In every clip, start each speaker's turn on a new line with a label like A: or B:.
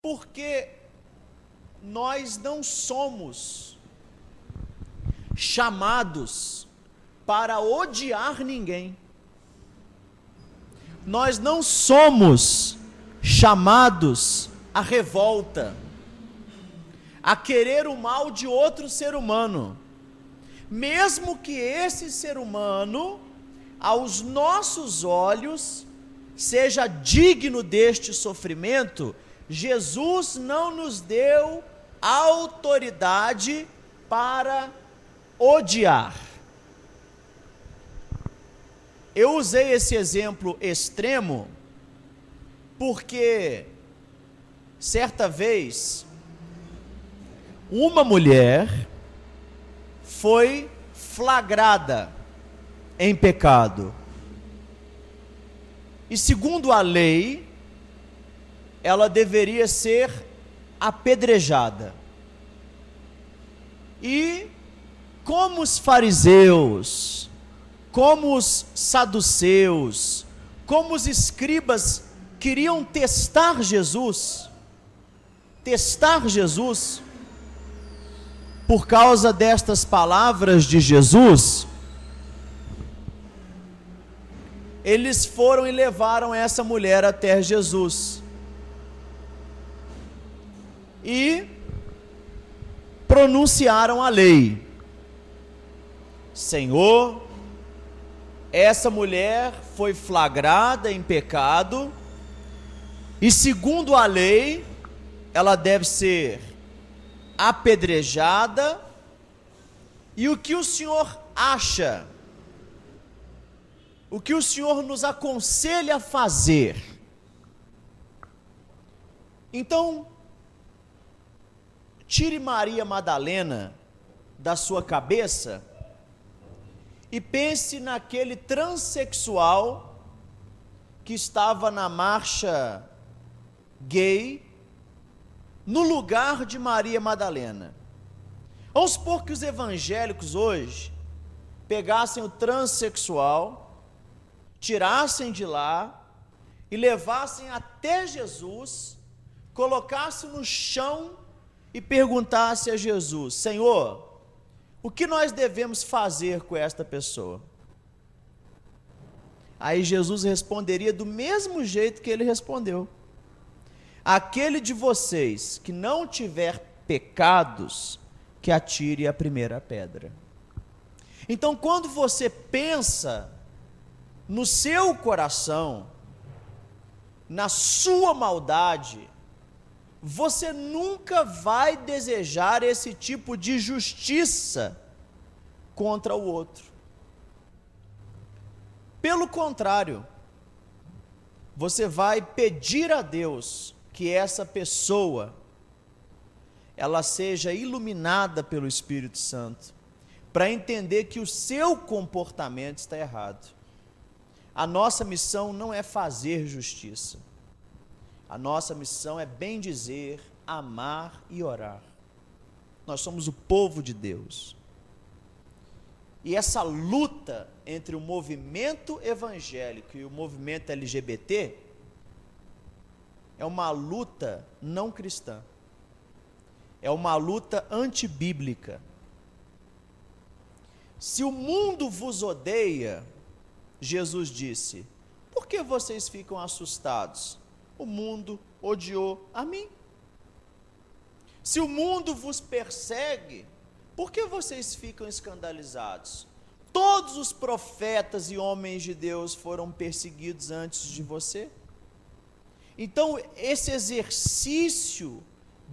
A: Porque nós não somos chamados para odiar ninguém. Nós não somos chamados à revolta, a querer o mal de outro ser humano, mesmo que esse ser humano, aos nossos olhos, seja digno deste sofrimento. Jesus não nos deu autoridade para odiar. Eu usei esse exemplo extremo porque certa vez uma mulher foi flagrada em pecado. E segundo a lei, ela deveria ser apedrejada. E como os fariseus, como os saduceus, como os escribas queriam testar Jesus por causa destas palavras de Jesus, eles foram e levaram essa mulher até Jesus e pronunciaram a lei. Senhor, essa mulher foi flagrada em pecado e, segundo a lei, ela deve ser apedrejada. E o que o Senhor acha? O que o Senhor nos aconselha a fazer? Então, tire Maria Madalena da sua cabeça e pense naquele transexual que estava na marcha gay no lugar de Maria Madalena. Vamos supor que os evangélicos hoje pegassem o transexual, tirassem de lá e levassem até Jesus, colocassem no chão e perguntassem a Jesus: Senhor, o que nós devemos fazer com esta pessoa? Aí Jesus responderia do mesmo jeito que ele respondeu: aquele de vocês que não tiver pecados, que atire a primeira pedra. Então, quando você pensa no seu coração, na sua maldade, você nunca vai desejar esse tipo de justiça contra o outro. Pelo contrário, você vai pedir a Deus que essa pessoa ela seja iluminada pelo Espírito Santo, para entender que o seu comportamento está errado. A nossa missão não é fazer justiça. A nossa missão é bendizer, amar e orar. Nós somos o povo de Deus. E essa luta entre o movimento evangélico e o movimento LGBT é uma luta não cristã. É uma luta antibíblica. Se o mundo vos odeia, Jesus disse, por que vocês ficam assustados? O mundo odiou a mim. Se o mundo vos persegue, por que vocês ficam escandalizados? Todos os profetas e homens de Deus foram perseguidos antes de você. Então, esse exercício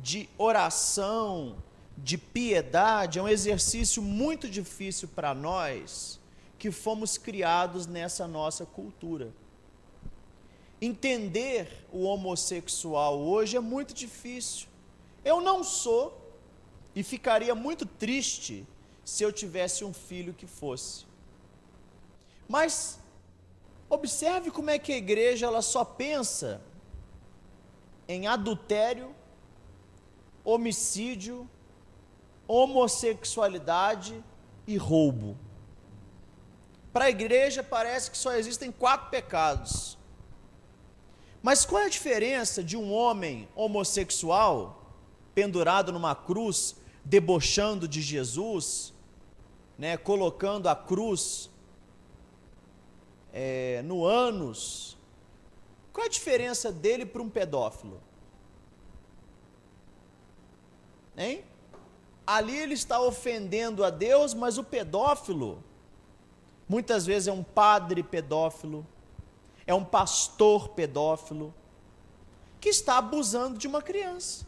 A: de oração, de piedade, é um exercício muito difícil para nós, que fomos criados nessa nossa cultura. Entender o homossexual hoje é muito difícil. Eu não sou, e ficaria muito triste se eu tivesse um filho que fosse. Mas observe como é que a igreja ela só pensa em adultério, homicídio, homossexualidade e roubo. Para a igreja parece que só existem 4 pecados. Mas qual é a diferença de um homem homossexual, pendurado numa cruz, debochando de Jesus, né, colocando a cruz no ânus? Qual é a diferença dele para um pedófilo? Hein? Ali ele está ofendendo a Deus, mas o pedófilo, muitas vezes é um padre pedófilo, é um pastor pedófilo, que está abusando de uma criança.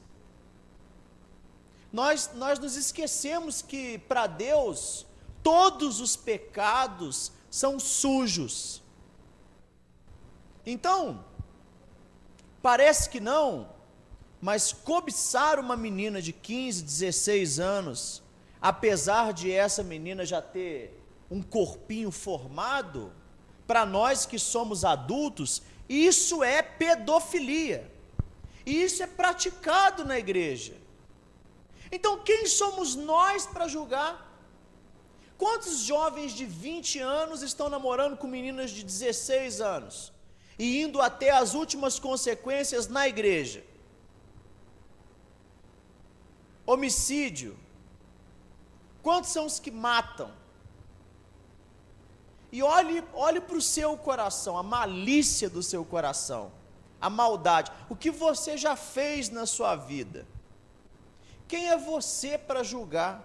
A: Nós nos esquecemos que para Deus, todos os pecados são sujos. Então, parece que não, mas cobiçar uma menina de 15, 16 anos, apesar de essa menina já ter um corpinho formado, para nós que somos adultos, isso é pedofilia. E isso é praticado na igreja. Então, quem somos nós para julgar? Quantos jovens de 20 anos estão namorando com meninas de 16 anos? E indo até as últimas consequências na igreja? Homicídio. Quantos são os que matam? E olhe para o seu coração, a malícia do seu coração, a maldade, o que você já fez na sua vida. Quem é você para julgar?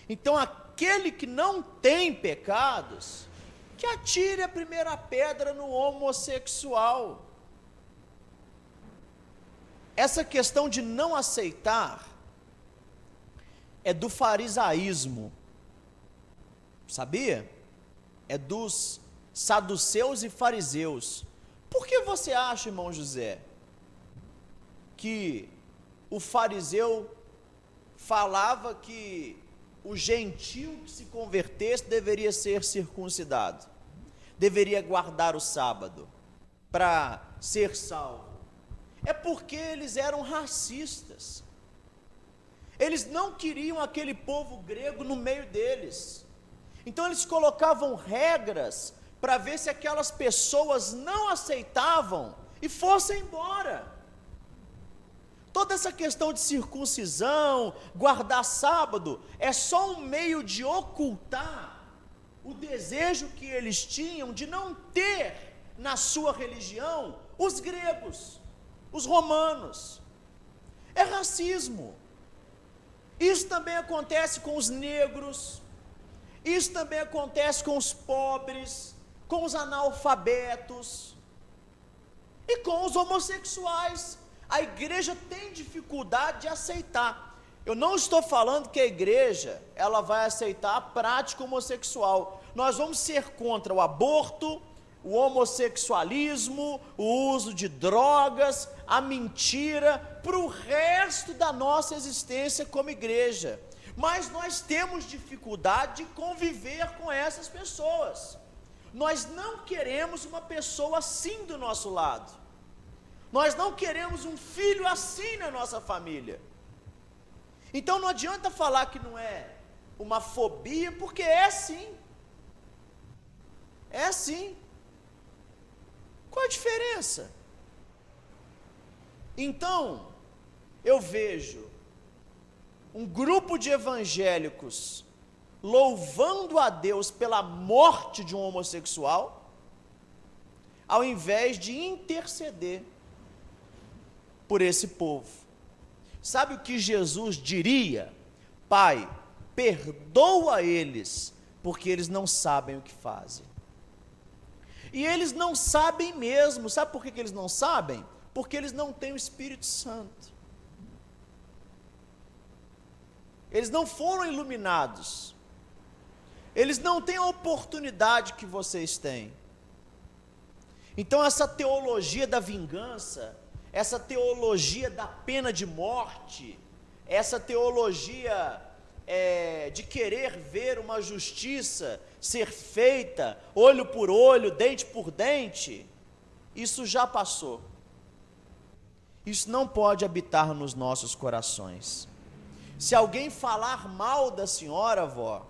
A: Então, aquele que não tem pecados, que atire a primeira pedra no homossexual. Essa questão de não aceitar é do farisaísmo, sabia? É dos saduceus e fariseus. Por que você acha, irmão José, que o fariseu falava que o gentio que se convertesse deveria ser circuncidado, deveria guardar o sábado para ser salvo? É porque eles eram racistas. Eles não queriam aquele povo grego no meio deles. Então eles colocavam regras para ver se aquelas pessoas não aceitavam e fossem embora. Toda essa questão de circuncisão, guardar sábado, é só um meio de ocultar o desejo que eles tinham de não ter na sua religião os gregos, os romanos. É racismo. Isso também acontece com os negros, isso também acontece com os pobres, com os analfabetos e com os homossexuais. A igreja tem dificuldade de aceitar. Eu não estou falando que a igreja ela vai aceitar a prática homossexual. Nós vamos ser contra o aborto, o homossexualismo, o uso de drogas, a mentira, para o resto da nossa existência como igreja. Mas nós temos dificuldade de conviver com essas pessoas. Nós não queremos uma pessoa assim do nosso lado. Nós não queremos um filho assim na nossa família. Então não adianta falar que não é uma fobia, porque é sim. É sim. Qual a diferença? Então, eu vejo um grupo de evangélicos louvando a Deus pela morte de um homossexual, ao invés de interceder por esse povo. Sabe o que Jesus diria? Pai, perdoa eles, porque eles não sabem o que fazem. E eles não sabem mesmo. Sabe por que eles não sabem? Porque eles não têm o Espírito Santo. Eles não foram iluminados. Eles não têm a oportunidade que vocês têm. Então essa teologia da vingança, essa teologia da pena de morte, essa teologia de querer ver uma justiça ser feita, olho por olho, dente por dente, isso já passou. Isso não pode habitar nos nossos corações. Se alguém falar mal da senhora, avó,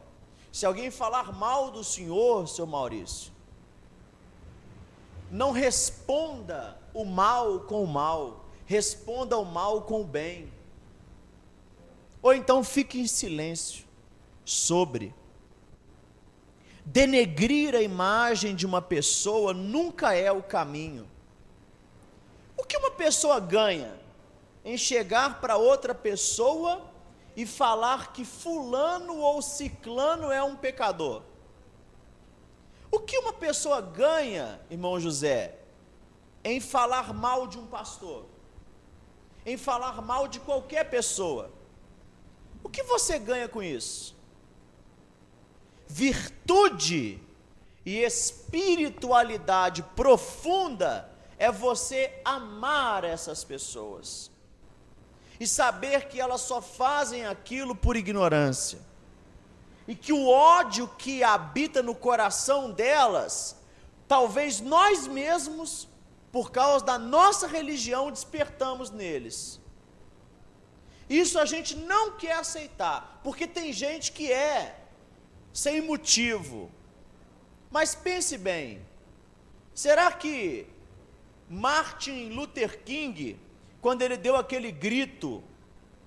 A: se alguém falar mal do senhor, seu Maurício, não responda o mal com o mal, responda o mal com o bem. Ou então fique em silêncio sobre. Denegrir a imagem de uma pessoa nunca é o caminho. O que uma pessoa ganha em chegar para outra pessoa e falar que fulano ou ciclano é um pecador? O que uma pessoa ganha, irmão José, em falar mal de um pastor, em falar mal de qualquer pessoa? O que você ganha com isso? Virtude e espiritualidade profunda é você amar essas pessoas e saber que elas só fazem aquilo por ignorância, e que o ódio que habita no coração delas, talvez nós mesmos, por causa da nossa religião, despertamos neles. Isso a gente não quer aceitar, porque tem gente que é sem motivo. Mas pense bem, será que Martin Luther King, quando ele deu aquele grito,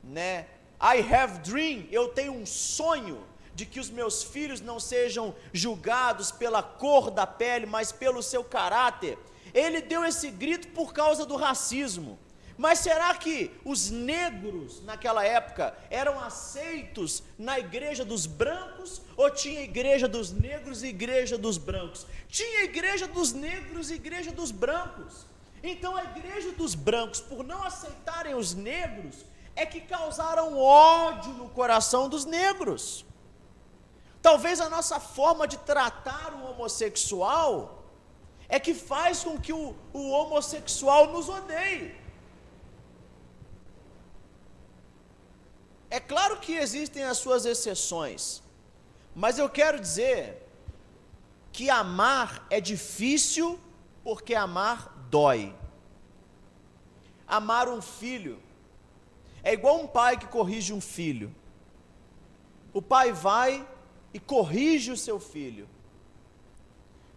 A: né, I have dream, eu tenho um sonho de que os meus filhos não sejam julgados pela cor da pele, mas pelo seu caráter, ele deu esse grito por causa do racismo. Mas será que os negros naquela época eram aceitos na igreja dos brancos, ou tinha igreja dos negros e igreja dos brancos? Tinha igreja dos negros e igreja dos brancos. Então a igreja dos brancos, por não aceitarem os negros, é que causaram ódio no coração dos negros. Talvez a nossa forma de tratar o homossexual é que faz com que o homossexual nos odeie. É claro que existem as suas exceções, mas eu quero dizer que amar é difícil, porque amar dói. Amar um filho é igual um pai que corrige um filho. O pai vai e corrige o seu filho.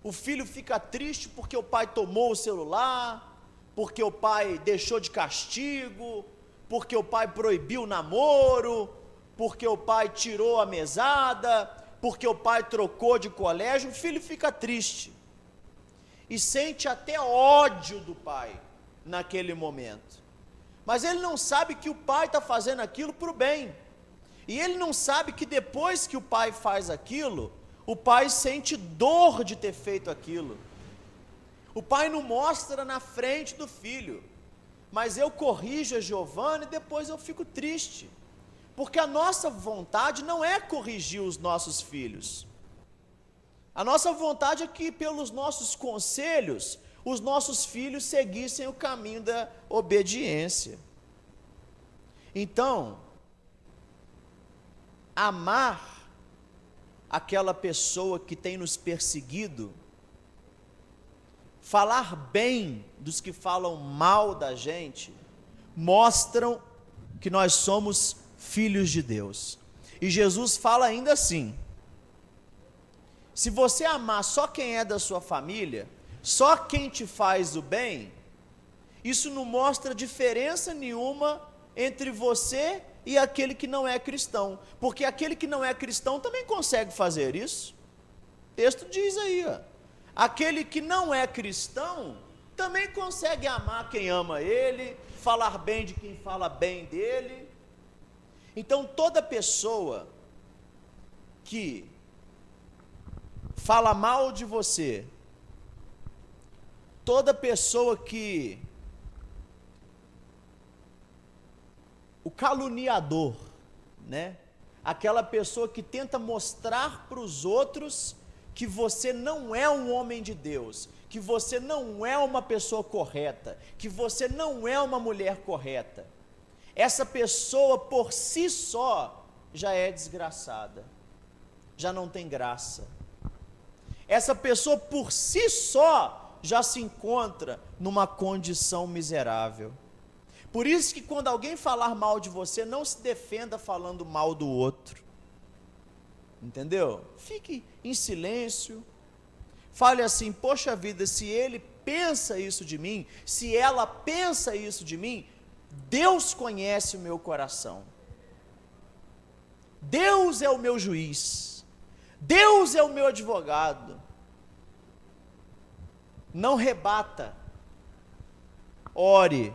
A: O filho fica triste porque o pai tomou o celular, porque o pai deixou de castigo, porque o pai proibiu o namoro, porque o pai tirou a mesada, porque o pai trocou de colégio. O filho fica triste e sente até ódio do pai naquele momento, mas ele não sabe que o pai está fazendo aquilo para o bem, e ele não sabe que depois que o pai faz aquilo, o pai sente dor de ter feito aquilo. O pai não mostra na frente do filho, mas eu corrijo a Giovana e depois eu fico triste, porque a nossa vontade não é corrigir os nossos filhos. A nossa vontade é que, pelos nossos conselhos, os nossos filhos seguissem o caminho da obediência. Então, amar aquela pessoa que tem nos perseguido, falar bem dos que falam mal da gente, mostram que nós somos filhos de Deus. E Jesus fala ainda assim: se você amar só quem é da sua família, só quem te faz o bem, isso não mostra diferença nenhuma entre você e aquele que não é cristão, porque aquele que não é cristão também consegue fazer isso. O texto diz aí, ó, aquele que não é cristão também consegue amar quem ama ele, falar bem de quem fala bem dele. Então toda pessoa que fala mal de você, toda pessoa que, o caluniador, né? Aquela pessoa que tenta mostrar para os outros que você não é um homem de Deus, que você não é uma pessoa correta, que você não é uma mulher correta, essa pessoa por si só já é desgraçada, já não tem graça. Essa pessoa por si só já se encontra numa condição miserável. Por isso que quando alguém falar mal de você, não se defenda falando mal do outro. Entendeu? Fique em silêncio. Fale assim: poxa vida, se ele pensa isso de mim, se ela pensa isso de mim, Deus conhece o meu coração. Deus é o meu juiz. Deus é o meu advogado. Não rebata. Ore.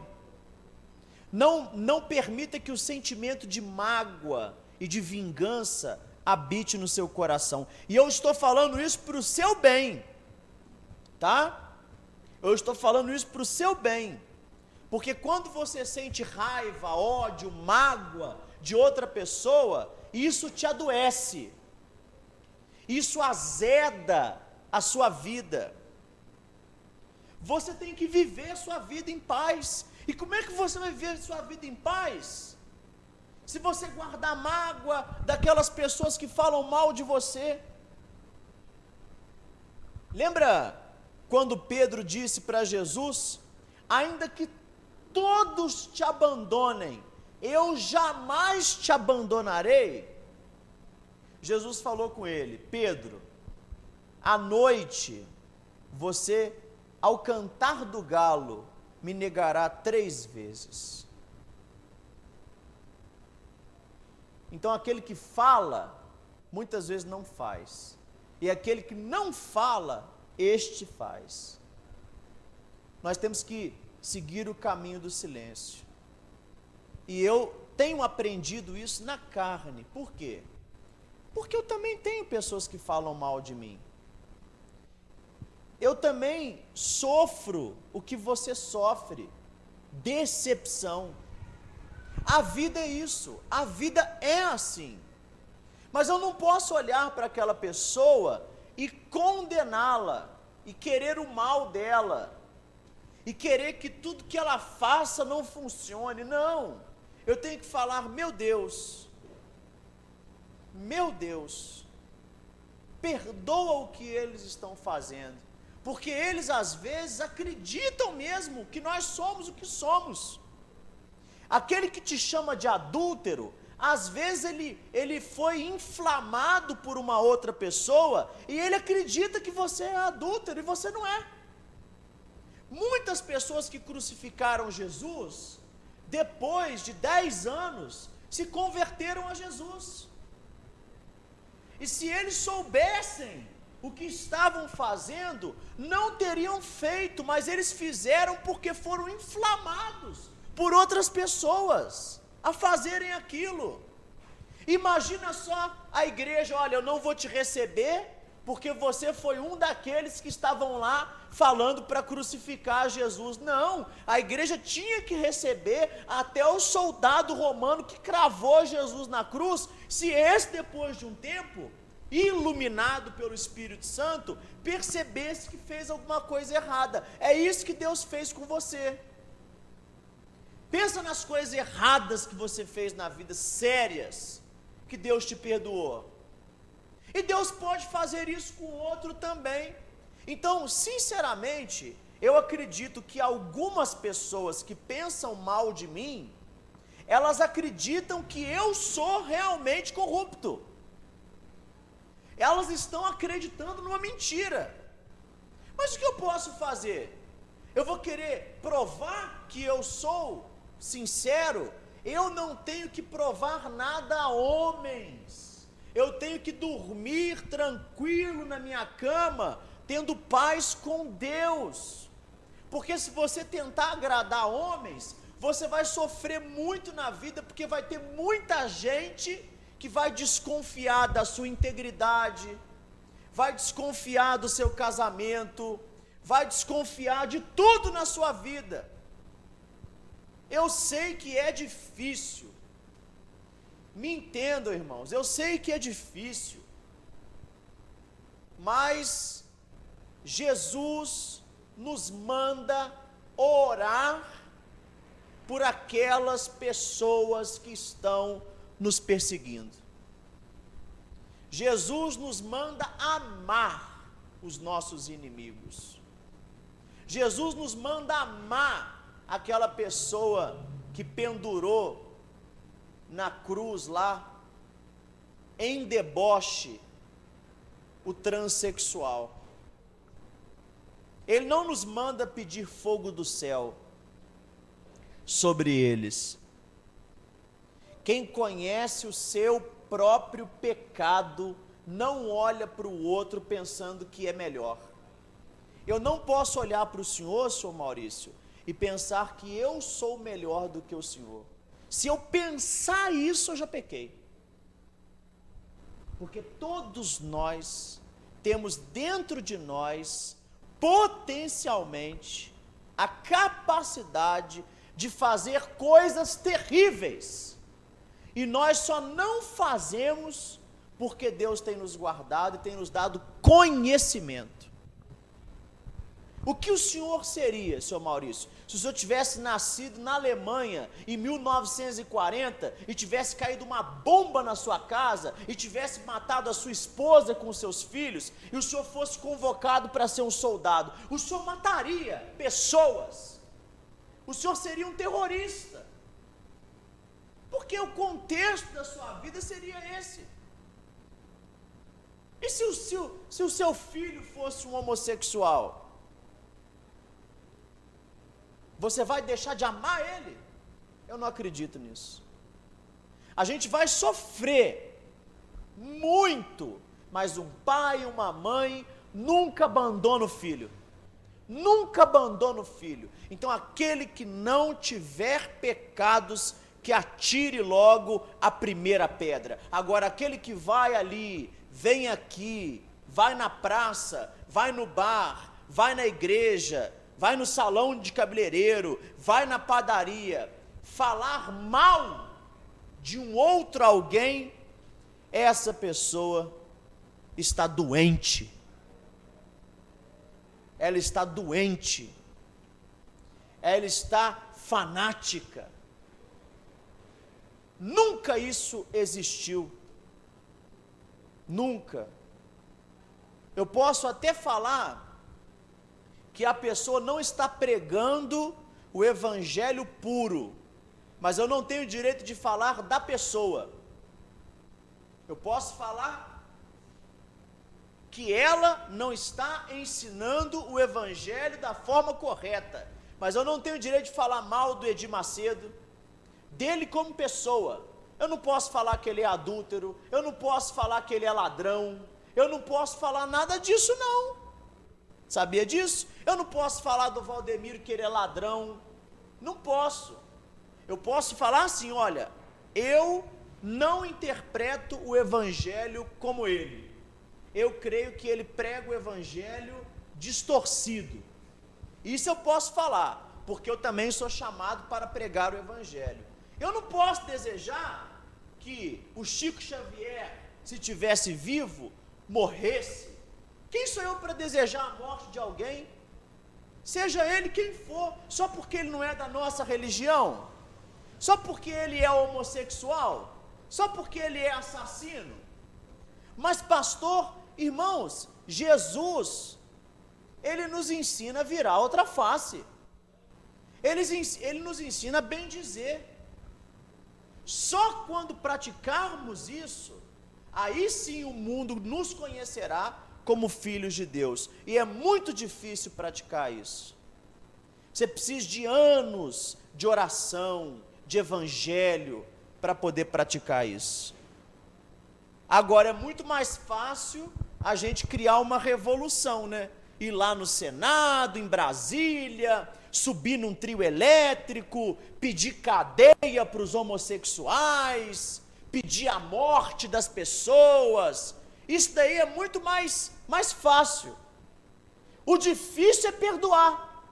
A: Não permita que o sentimento de mágoa e de vingança habite no seu coração. E eu estou falando isso para o seu bem. Tá? Eu estou falando isso para o seu bem. Porque quando você sente raiva, ódio, mágoa de outra pessoa, isso te adoece. Isso azeda a sua vida. Você tem que viver a sua vida em paz. E como é que você vai viver a sua vida em paz? Se você guardar mágoa daquelas pessoas que falam mal de você. Lembra quando Pedro disse para Jesus: ainda que todos te abandonem, eu jamais te abandonarei? Jesus falou com ele: Pedro, à noite, você, ao cantar do galo, me negará 3 vezes. Então aquele que fala, muitas vezes não faz. E aquele que não fala, este faz. Nós temos que seguir o caminho do silêncio. E eu tenho aprendido isso na carne. Por quê? Porque eu também tenho pessoas que falam mal de mim. Eu também sofro o que você sofre, decepção. A vida é isso, a vida é assim. Mas eu não posso olhar para aquela pessoa e condená-la, e querer o mal dela, e querer que tudo que ela faça não funcione. Não, eu tenho que falar: meu Deus, perdoa o que eles estão fazendo. Porque eles às vezes acreditam mesmo que nós somos o que somos. Aquele que te chama de adúltero, às vezes ele foi inflamado por uma outra pessoa e ele acredita que você é adúltero e você não é. Muitas pessoas que crucificaram Jesus, depois de 10 anos, se converteram a Jesus. E se eles soubessem o que estavam fazendo, não teriam feito, mas eles fizeram porque foram inflamados por outras pessoas a fazerem aquilo. Imagina só a igreja: olha, eu não vou te receber porque você foi um daqueles que estavam lá falando para crucificar Jesus. Não, a igreja tinha que receber até o soldado romano que cravou Jesus na cruz, se esse, depois de um tempo, iluminado pelo Espírito Santo, percebesse que fez alguma coisa errada. É isso que Deus fez com você. Pensa nas coisas erradas que você fez na vida, sérias, que Deus te perdoou. E Deus pode fazer isso com o outro também. Então, sinceramente, eu acredito que algumas pessoas que pensam mal de mim, elas acreditam que eu sou realmente corrupto. Elas estão acreditando numa mentira. Mas o que eu posso fazer? Eu vou querer provar que eu sou sincero? Eu não tenho que provar nada a homens. Eu tenho que dormir tranquilo na minha cama, tendo paz com Deus. Porque se você tentar agradar homens, você vai sofrer muito na vida, porque vai ter muita gente que vai desconfiar da sua integridade, vai desconfiar do seu casamento, vai desconfiar de tudo na sua vida. Eu sei que é difícil, me entendam, irmãos, eu sei que é difícil, mas Jesus nos manda orar por aquelas pessoas que estão nos perseguindo. Jesus nos manda amar os nossos inimigos. Jesus nos manda amar aquela pessoa que pendurou na cruz lá, em deboche, o transexual. Ele não nos manda pedir fogo do céu sobre eles. Quem conhece o seu próprio pecado não olha para o outro pensando que é melhor. Eu não posso olhar para o senhor Maurício, e pensar que eu sou melhor do que o senhor. Se eu pensar isso, eu já pequei. Porque todos nós temos dentro de nós, potencialmente, a capacidade de fazer coisas terríveis. E nós só não fazemos porque Deus tem nos guardado e tem nos dado conhecimento. O que o senhor seria, senhor Maurício, se o senhor tivesse nascido na Alemanha em 1940 e tivesse caído uma bomba na sua casa e tivesse matado a sua esposa com os seus filhos e o senhor fosse convocado para ser um soldado? O senhor mataria pessoas. O senhor seria um terrorista. Porque o contexto da sua vida seria esse. E se o seu filho fosse um homossexual? Você vai deixar de amar ele? Eu não acredito nisso. A gente vai sofrer muito, mas um pai e uma mãe nunca abandona o filho. Nunca abandona o filho. Então aquele que não tiver pecados, que atire logo a primeira pedra. Agora aquele que vai ali, vem aqui, vai na praça, vai no bar, vai na igreja, vai no salão de cabeleireiro, vai na padaria, falar mal de um outro alguém, essa pessoa está doente. Ela está doente. Ela está fanática. Nunca isso existiu. Nunca. Eu posso até falar que a pessoa não está pregando o evangelho puro, mas eu não tenho direito de falar da pessoa. Eu posso falar que ela não está ensinando o evangelho da forma correta, mas eu não tenho direito de falar mal do Edir Macedo, dele como pessoa. Eu não posso falar que ele é adúltero, eu não posso falar que ele é ladrão, eu não posso falar nada disso não. Sabia disso? Eu não posso falar do Valdemiro que ele é ladrão. Não posso. Eu posso falar assim, olha, eu não interpreto o evangelho como ele. Eu creio que ele prega o evangelho distorcido. Isso eu posso falar, porque eu também sou chamado para pregar o evangelho. Eu não posso desejar que o Chico Xavier, se tivesse vivo, morresse. Quem sou eu para desejar a morte de alguém? Seja ele quem for, só porque ele não é da nossa religião, só porque ele é homossexual, só porque ele é assassino. Mas pastor, irmãos, Jesus, ele nos ensina a virar outra face, ele nos ensina a bem dizer. Só quando praticarmos isso, aí sim o mundo nos conhecerá como filhos de Deus, e é muito difícil praticar isso. Você precisa de anos de oração, de evangelho, para poder praticar isso. Agora é muito mais fácil a gente criar uma revolução, né? Ir lá no Senado, em Brasília, subir num trio elétrico, pedir cadeia para os homossexuais, pedir a morte das pessoas. Isso daí é muito mais fácil. O difícil é perdoar.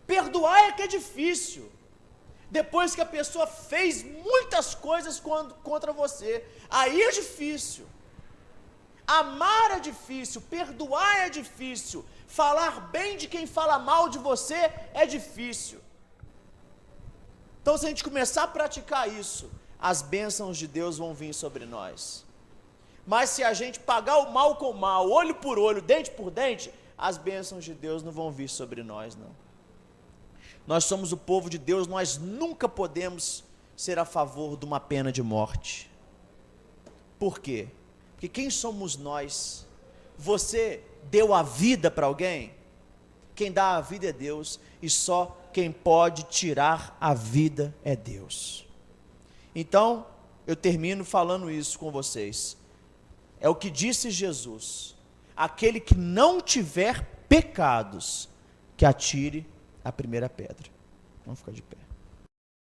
A: Perdoar é que é difícil. Depois que a pessoa fez muitas coisas contra você, aí é difícil. Amar é difícil, perdoar é difícil, falar bem de quem fala mal de você é difícil. Então, se a gente começar a praticar isso, as bênçãos de Deus vão vir sobre nós. Mas se a gente pagar o mal com o mal, olho por olho, dente por dente, as bênçãos de Deus não vão vir sobre nós, não. Nós somos o povo de Deus, nós nunca podemos ser a favor de uma pena de morte. Por quê? Porque quem somos nós? Você deu a vida para alguém? Quem dá a vida é Deus, e só quem pode tirar a vida é Deus. Então, eu termino falando isso com vocês. É o que disse Jesus: aquele que não tiver pecados, que atire a primeira pedra. Vamos ficar de pé.